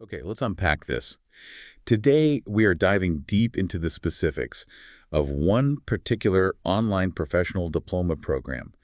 Okay, let's unpack this. Today, we are diving deep into the specifics of one particular online professional diploma program,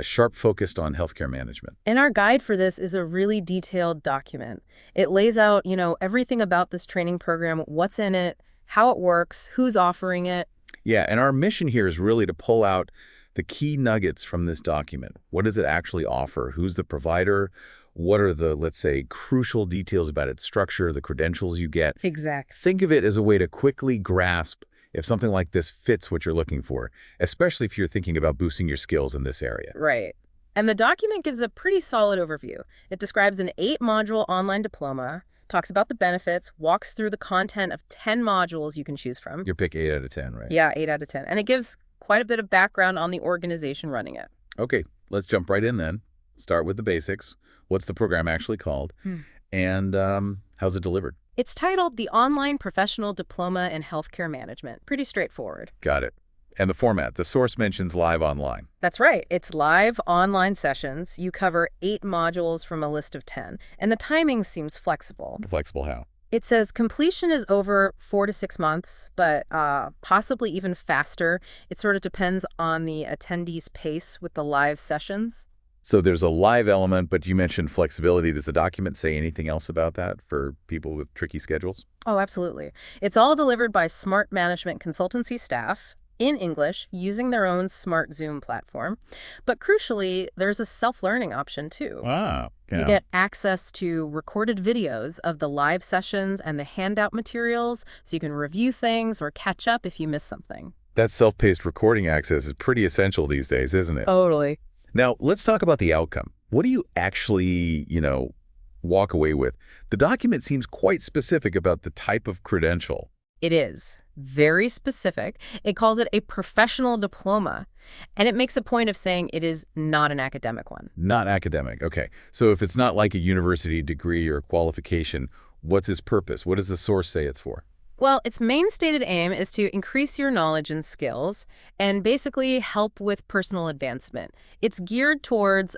sharp focused on healthcare management. And our guide for this is a really detailed document. It lays out, everything about this training program, what's in it, how it works, who's offering it. Yeah, and our mission here is really to pull out the key nuggets from this document. What does it actually offer? Who's the provider? What are the, let's say, crucial details about its structure, the credentials you get? Exact. Think of it as a way to quickly grasp if something like this fits what you're looking for, especially if you're thinking about boosting your skills in this area. Right. And the document gives a pretty solid overview. It describes an 8-module online diploma, talks about the benefits, walks through the content of 10 modules you can choose from. Your pick 8 out of 10, right? Yeah, 8 out of 10. And it gives quite a bit of background on the organization running it. Okay, let's jump right in then. Start with the basics. What's the program actually called? And how's it delivered? It's titled the Online Professional Diploma in Healthcare Management. Pretty straightforward. Got it. And the format, the source mentions live online. That's right. It's live online sessions. You cover 8 modules from a list of 10, and the timing seems flexible. Flexible how? It says completion is over 4 to 6 months, but possibly even faster. It sort of depends on the attendees' pace with the live sessions. So there's a live element, but you mentioned flexibility. Does the document say anything else about that for people with tricky schedules? Oh, absolutely. It's all delivered by Smart Management Consultancy staff in English using their own Smart Zoom platform. But crucially, there's a self-learning option too. Wow. You get access to recorded videos of the live sessions and the handout materials so you can review things or catch up if you miss something. That self-paced recording access is pretty essential these days, isn't it? Totally. Now, let's talk about the outcome. What do you actually, walk away with? The document seems quite specific about the type of credential. It is very specific. It calls it a professional diploma, and it makes a point of saying it is not an academic one. Not academic. Okay. So if it's not like a university degree or qualification, what's its purpose? What does the source say it's for? Well, its main stated aim is to increase your knowledge and skills and basically help with personal advancement. It's geared towards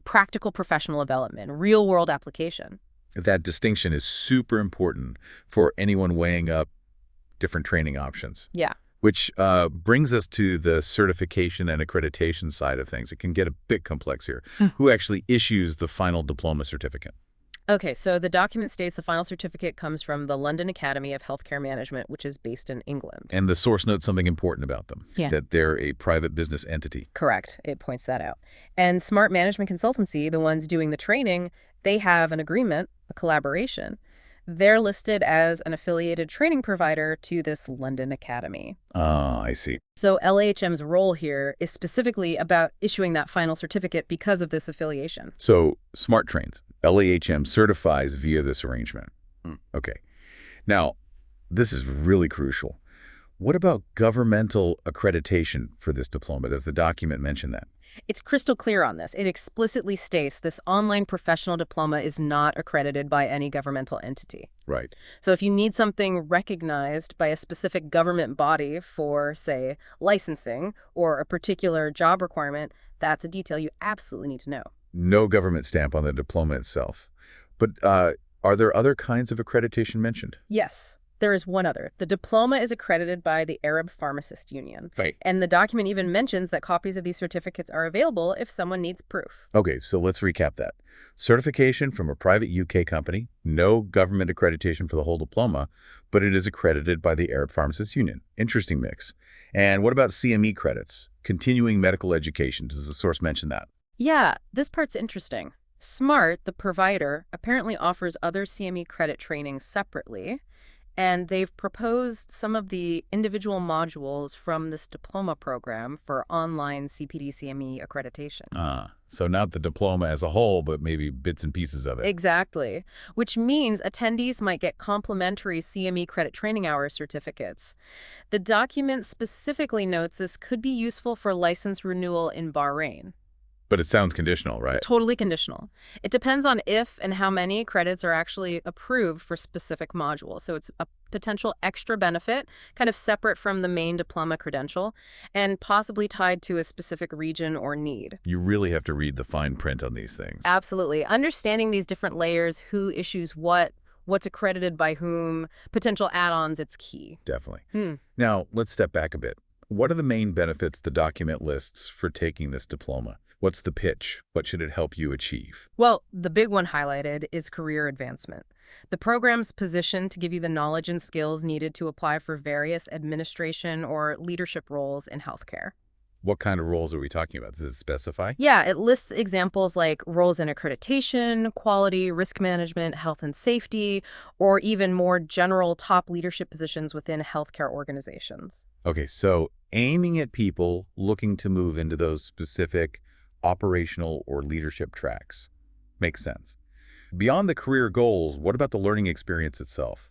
practical professional development, real-world application. That distinction is super important for anyone weighing up different training options. Yeah. Which brings us to the certification and accreditation side of things. It can get a bit complex here. Who actually issues the final diploma certificate? Okay, so the document states the final certificate comes from the London Academy of Healthcare Management, which is based in England. And the source notes something important about them, that they're a private business entity. Correct. It points that out. And Smart Management Consultancy, the ones doing the training, they have an agreement, a collaboration. They're listed as an affiliated training provider to this London Academy. Ah, I see. So LHM's role here is specifically about issuing that final certificate because of this affiliation. So Smart Trains, LAHM certifies via this arrangement. Okay. Now, this is really crucial. What about governmental accreditation for this diploma? Does the document mention that? It's crystal clear on this. It explicitly states this online professional diploma is not accredited by any governmental entity. Right. So if you need something recognized by a specific government body for, say, licensing or a particular job requirement, that's a detail you absolutely need to know. No government stamp on the diploma itself. But are there other kinds of accreditation mentioned? Yes. There is one other. The diploma is accredited by the Arab Pharmacist Union. Right. And the document even mentions that copies of these certificates are available if someone needs proof. Okay, so let's recap that. Certification from a private UK company, no government accreditation for the whole diploma, but it is accredited by the Arab Pharmacist Union. Interesting mix. And what about CME credits? Continuing medical education. Does the source mention that? Yeah, this part's interesting. Smart, the provider, apparently offers other CME credit training separately. And they've proposed some of the individual modules from this diploma program for online CPD-CME accreditation. So not the diploma as a whole, but maybe bits and pieces of it. Exactly, which means attendees might get complimentary CME credit training hours certificates. The document specifically notes this could be useful for license renewal in Bahrain. But it sounds conditional, right? Totally conditional. It depends on if and how many credits are actually approved for specific modules. So it's a potential extra benefit, kind of separate from the main diploma credential, and possibly tied to a specific region or need. You really have to read the fine print on these things. Absolutely. Understanding these different layers, who issues what, what's accredited by whom, potential add-ons, it's key. Definitely. Hmm. Now, let's step back a bit. What are the main benefits the document lists for taking this diploma? What's the pitch? What should it help you achieve? Well, the big one highlighted is career advancement. The program's positioned to give you the knowledge and skills needed to apply for various administration or leadership roles in healthcare. What kind of roles are we talking about? Does it specify? Yeah, it lists examples like roles in accreditation, quality, risk management, health and safety, or even more general top leadership positions within healthcare organizations. Okay, so aiming at people looking to move into those specific operational or leadership tracks. Makes sense. Beyond the career goals, what about the learning experience itself?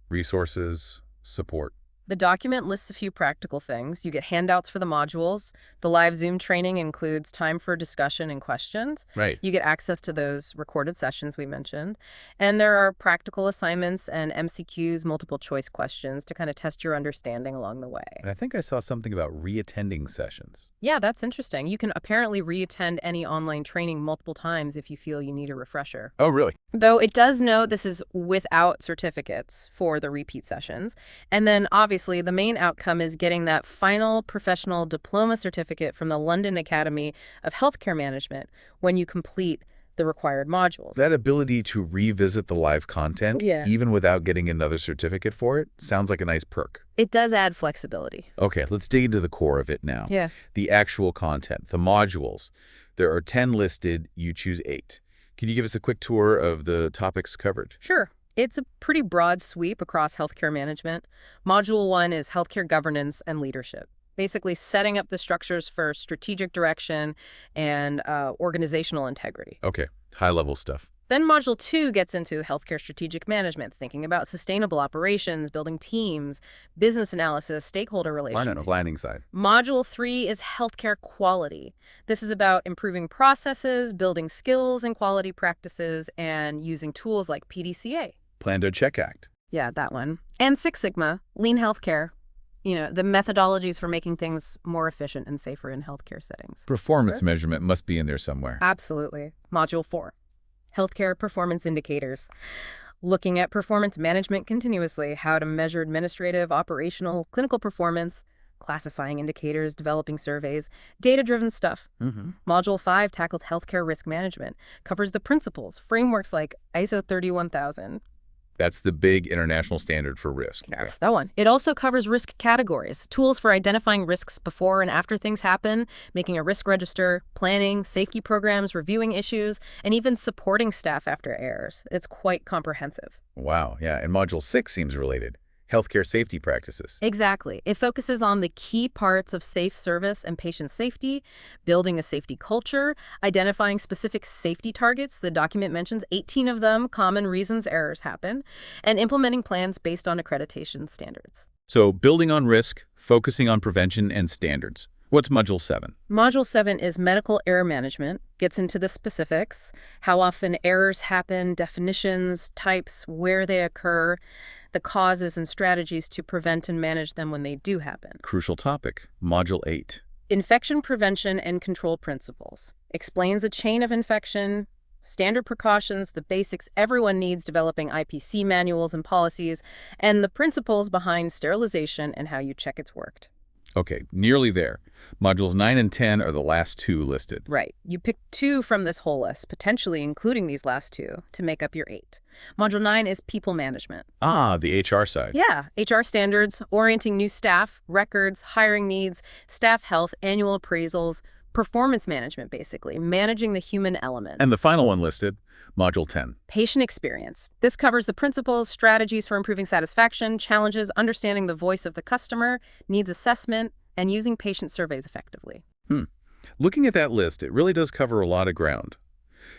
Resources, support. The document lists a few practical things. You get handouts for the modules. The live Zoom training includes time for discussion and questions. Right. You get access to those recorded sessions we mentioned. And there are practical assignments and MCQs, multiple choice questions, to kind of test your understanding along the way. And I think I saw something about reattending sessions. Yeah, that's interesting. You can apparently reattend any online training multiple times if you feel you need a refresher. Oh, really? Though it does note this is without certificates for the repeat sessions. And then obviously the main outcome is getting that final professional diploma certificate from the London Academy of Healthcare Management when you complete the required modules. That ability to revisit the live content, Yeah. even without getting another certificate for it, sounds like a nice perk. It does add flexibility. Okay, let's dig into the core of it now. Yeah. The actual content, the modules. There are 10 listed, you choose 8. Can you give us a quick tour of the topics covered? Sure. It's a pretty broad sweep across healthcare management. Module 1 is healthcare governance and leadership, basically setting up the structures for strategic direction and organizational integrity. Okay, high-level stuff. Then Module 2 gets into healthcare strategic management, thinking about sustainable operations, building teams, business analysis, stakeholder relations. Planning side. Module 3 is healthcare quality. This is about improving processes, building skills and quality practices, and using tools like PDCA. Plan, do, check, act. Yeah, that one. And Six Sigma, lean healthcare. The methodologies for making things more efficient and safer in healthcare settings. Performance measurement must be in there somewhere. Absolutely. Module 4, healthcare performance indicators. Looking at performance management continuously, how to measure administrative, operational, clinical performance, classifying indicators, developing surveys, data-driven stuff. Module 5 tackled healthcare risk management, covers the principles, frameworks like ISO 31000. That's the big international standard for risk. That's that one. It also covers risk categories, tools for identifying risks before and after things happen, making a risk register, planning, safety programs, reviewing issues, and even supporting staff after errors. It's quite comprehensive. Wow, yeah. And Module 6 seems related. Healthcare safety practices. Exactly. It focuses on the key parts of safe service and patient safety, building a safety culture, identifying specific safety targets. The document mentions 18 of them, common reasons errors happen, and implementing plans based on accreditation standards. So building on risk, focusing on prevention and standards. What's Module 7? Module 7 is medical error management, gets into the specifics, how often errors happen, definitions, types, where they occur, the causes and strategies to prevent and manage them when they do happen. Crucial topic. Module 8. Infection prevention and control principles. Explains a chain of infection, standard precautions, the basics everyone needs, developing IPC manuals and policies, and the principles behind sterilization and how you check it's worked. Okay, nearly there. Modules 9 and 10 are the last 2 listed. Right. You pick 2 from this whole list, potentially including these last 2, to make up your 8. Module 9 is people management. Ah, the HR side. Yeah, HR standards, orienting new staff, records, hiring needs, staff health, annual appraisals, performance management, basically, managing the human element. And the final one listed, Module 10. Patient experience. This covers the principles, strategies for improving satisfaction, challenges, understanding the voice of the customer, needs assessment, and using patient surveys effectively. Looking at that list, it really does cover a lot of ground.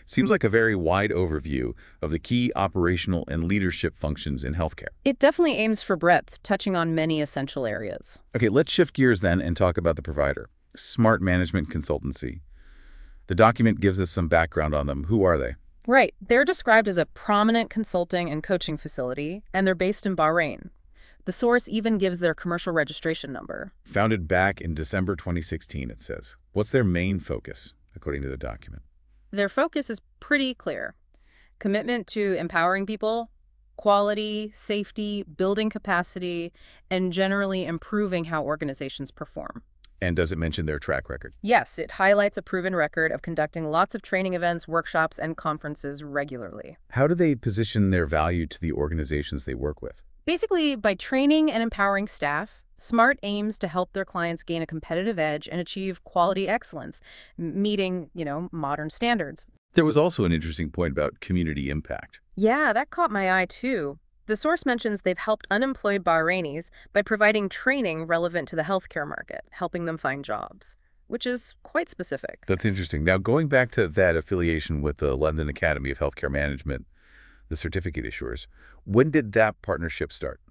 Seems like a very wide overview of the key operational and leadership functions in healthcare. It definitely aims for breadth, touching on many essential areas. Okay, let's shift gears then and talk about the provider. Smart Management Consultancy. The document gives us some background on them. Who are they? Right. They're described as a prominent consulting and coaching facility, and they're based in Bahrain. The source even gives their commercial registration number. Founded back in December 2016, it says. What's their main focus, according to the document? Their focus is pretty clear. Commitment to empowering people, quality, safety, building capacity, and generally improving how organizations perform. And does it mention their track record? Yes, it highlights a proven record of conducting lots of training events, workshops, and conferences regularly. How do they position their value to the organizations they work with? Basically, by training and empowering staff, SMART aims to help their clients gain a competitive edge and achieve quality excellence, meeting, modern standards. There was also an interesting point about community impact. Yeah, that caught my eye too. The source mentions they've helped unemployed Bahrainis by providing training relevant to the healthcare market, helping them find jobs, which is quite specific. That's interesting. Now, going back to that affiliation with the London Academy of Healthcare Management, the certificate issuers, when did that partnership start?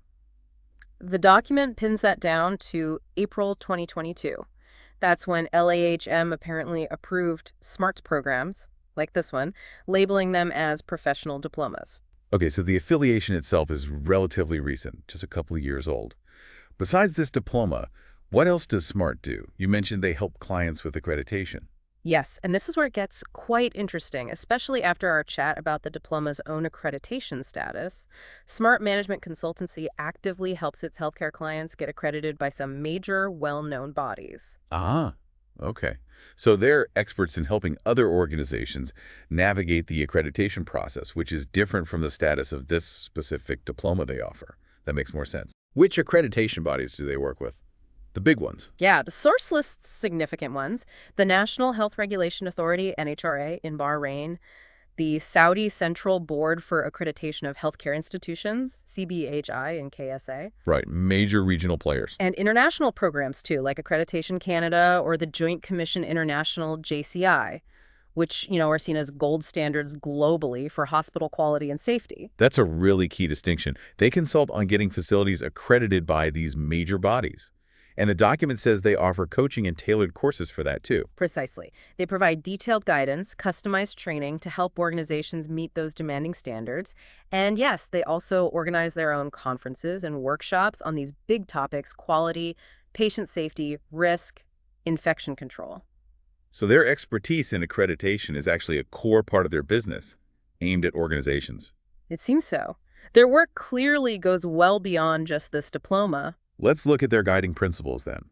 The document pins that down to April 2022. That's when LAHM apparently approved SMART programs, like this one, labeling them as professional diplomas. Okay, so the affiliation itself is relatively recent, just a couple of years old. Besides this diploma, what else does SMART do? You mentioned they help clients with accreditation. Yes, and this is where it gets quite interesting, especially after our chat about the diploma's own accreditation status. Smart Management Consultancy actively helps its healthcare clients get accredited by some major, well-known bodies. Ah, okay. So they're experts in helping other organizations navigate the accreditation process, which is different from the status of this specific diploma they offer. That makes more sense. Which accreditation bodies do they work with? The big ones. Yeah, the source lists significant ones. The National Health Regulation Authority, NHRA, in Bahrain, the Saudi Central Board for Accreditation of Healthcare Institutions, CBHI in KSA, Right, major regional players. and international programs too, like Accreditation Canada or the Joint Commission International, JCI, which, are seen as gold standards globally for hospital quality and safety. That's a really key distinction. They consult on getting facilities accredited by these major bodies. And the document says they offer coaching and tailored courses for that, too. Precisely. They provide detailed guidance, customized training to help organizations meet those demanding standards. And yes, they also organize their own conferences and workshops on these big topics: quality, patient safety, risk, infection control. So their expertise in accreditation is actually a core part of their business, aimed at organizations. It seems so. Their work clearly goes well beyond just this diploma. Let's look at their guiding principles, then.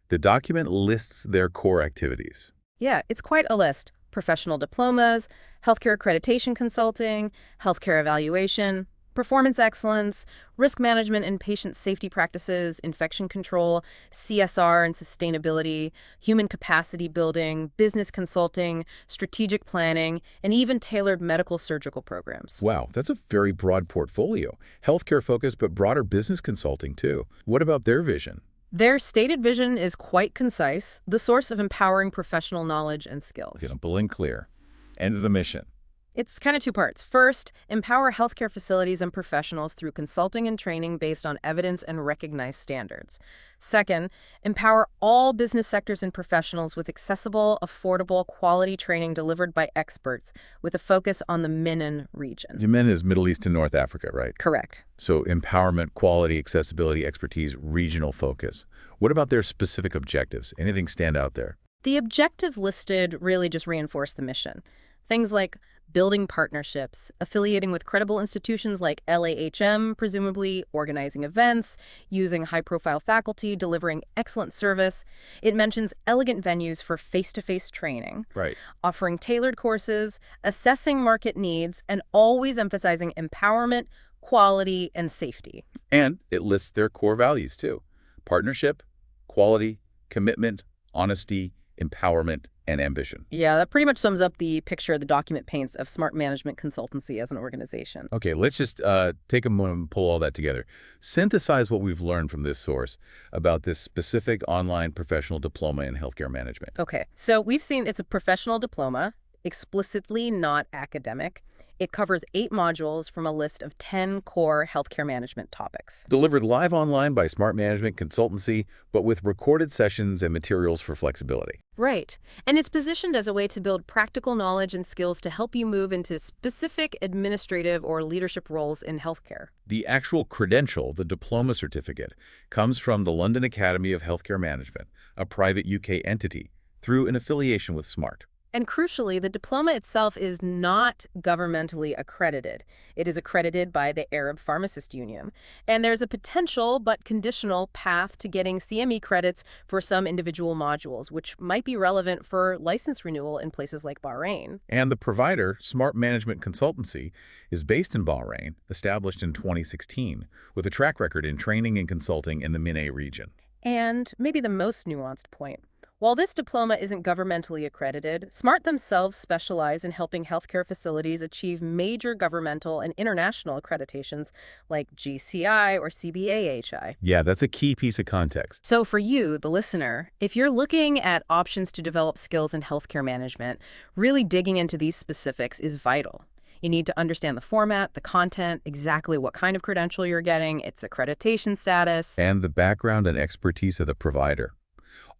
The document lists their core activities. Yeah, it's quite a list. Professional diplomas, healthcare accreditation consulting, healthcare evaluation, performance excellence, risk management and patient safety practices, infection control, CSR and sustainability, human capacity building, business consulting, strategic planning, and even tailored medical surgical programs. Wow, that's a very broad portfolio. Healthcare focused, but broader business consulting, too. What about their vision? Their stated vision is quite concise: the source of empowering professional knowledge and skills. Simple and clear. And the mission. It's kind of two parts. First, empower healthcare facilities and professionals through consulting and training based on evidence and recognized standards. Second, empower all business sectors and professionals with accessible, affordable, quality training delivered by experts with a focus on the MENA region. Yemen is Middle East and North Africa, right? Correct. So empowerment, quality, accessibility, expertise, regional focus. What about their specific objectives? Anything stand out there? The objectives listed really just reinforce the mission. Things like building partnerships, affiliating with credible institutions like LAHM, presumably organizing events, using high-profile faculty, delivering excellent service. It mentions elegant venues for face-to-face training, Right. offering tailored courses, assessing market needs, and always emphasizing empowerment, quality, and safety. And it lists their core values, too. Partnership, quality, commitment, honesty, empowerment, and ambition. Yeah, that pretty much sums up the picture the document paints of Smart Management Consultancy as an organization. Okay, let's just take a moment and pull all that together. Synthesize what we've learned from this source about this specific online professional diploma in healthcare management. Okay, so we've seen it's a professional diploma, explicitly not academic. It covers 8 modules from a list of 10 core healthcare management topics. Delivered live online by Smart Management Consultancy, but with recorded sessions and materials for flexibility. Right. And it's positioned as a way to build practical knowledge and skills to help you move into specific administrative or leadership roles in healthcare. The actual credential, the diploma certificate, comes from the London Academy of Healthcare Management, a private UK entity, through an affiliation with SMART. And crucially, the diploma itself is not governmentally accredited. It is accredited by the Arab Pharmacist Union. And there's a potential but conditional path to getting CME credits for some individual modules, which might be relevant for license renewal in places like Bahrain. And the provider, Smart Management Consultancy, is based in Bahrain, established in 2016, with a track record in training and consulting in the MENA region. And maybe the most nuanced point. While this diploma isn't governmentally accredited, SMART themselves specialize in helping healthcare facilities achieve major governmental and international accreditations like GCI or CBAHI. Yeah, that's a key piece of context. So for you, the listener, if you're looking at options to develop skills in healthcare management, really digging into these specifics is vital. You need to understand the format, the content, exactly what kind of credential you're getting, its accreditation status. And the background and expertise of the provider.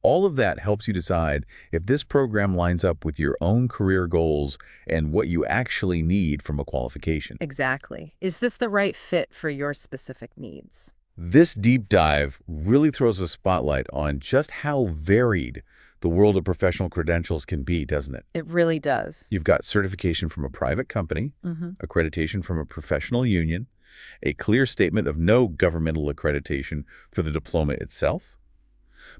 All of that helps you decide if this program lines up with your own career goals and what you actually need from a qualification. Exactly. Is this the right fit for your specific needs? This deep dive really throws a spotlight on just how varied the world of professional credentials can be, doesn't it? It really does. You've got certification from a private company, accreditation from a professional union, a clear statement of no governmental accreditation for the diploma itself.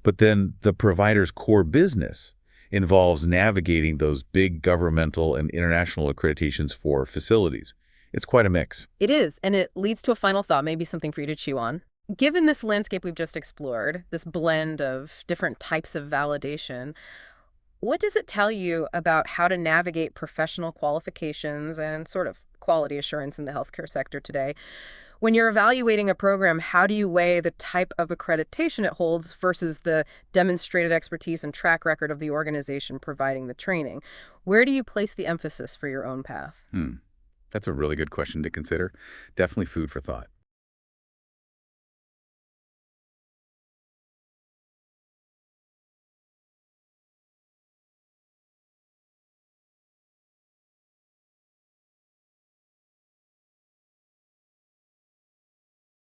But then the provider's core business involves navigating those big governmental and international accreditations for facilities. It's quite a mix. It is, and it leads to a final thought, maybe something for you to chew on. Given this landscape we've just explored, this blend of different types of validation, what does it tell you about how to navigate professional qualifications and sort of quality assurance in the healthcare sector today? When you're evaluating a program, how do you weigh the type of accreditation it holds versus the demonstrated expertise and track record of the organization providing the training? Where do you place the emphasis for your own path? That's a really good question to consider. Definitely food for thought.